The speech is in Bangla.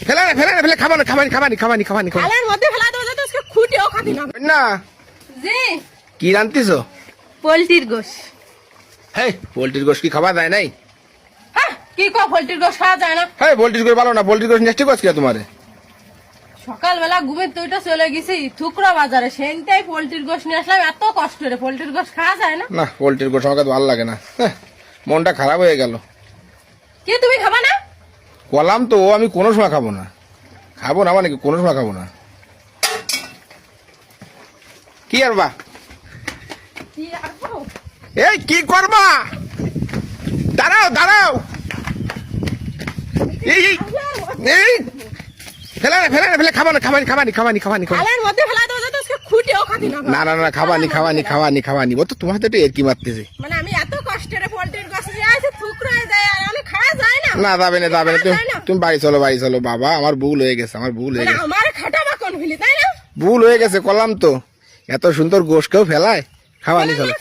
ফেলে না ফেলে না ফেলে খাবানি খাবানি খাবানি খাবানি খাবানি থালার মধ্যে ফেলা দেবো যাতে আজকে খুঁটেও খাবি না। না জি কি রান্তিছো? পোলট্রির গোশ। হেই পোল্ট্রির গোশ কি খাওয়া যায় নাই? হ্যাঁ কি কো পোলট্রির গোশ খাওয়া যায় না? হ্যাঁ পোল্ট্রির গোশ ভালো না, পোল্ট্রির গোশ নেস্টি গোশ কি তোমারে? সকালবেলা ঘুমের তো চলে গেছি থুকরা বাজারে, সেনটাই পোলট্রির গোশ নিয়ে আসলাম। এত কষ্ট রে, পোলট্রির গোশ খাওয়া যায় না? না পোল্ট্রির গোশ আমাকে তো ভালো লাগে না, মনটা খারাপ হয়ে গেল। কি তুমি খাবা না? বললাম তো আমি কোনো সময় খাবো না, খাবো না মানে কি কোনো সময় খাবো না। কি আর বা কি আর করো? এই কি করবা? দাঁড়াও দাঁড়াও, এই এই, এই ফেলে না ফেলে না ফেলে খাবো না খাবানি খাবানি খাবানি খাবানি খাবানি। থালার মধ্যে ফেলা দেবো যাতে আজকে খুঁটেও খাবি না। না না না খাবানি খাবানি খাবানি খাবানি, ও তো তোমার তো একটু এরকি মারতেছে। মানে আমি এত কষ্টের পোলট্রির গোশ নিয়ে আসি থুকরা হয়ে যায় আর আমি খাওয়া যায় না। না যাবে না যাবে না, তুমি বাড়ি চলো বাড়ি চলো। বাবা আমার ভুল হয়ে গেছে, আমার ভুল হয়ে মানে গেছে, আমার খাটাবা কোন হইলি তাই না? ভুল হয়ে গেছে করলাম তো। এত সুন্দর গোশ কেউ ফেলায়? খাওয়ানি চলো।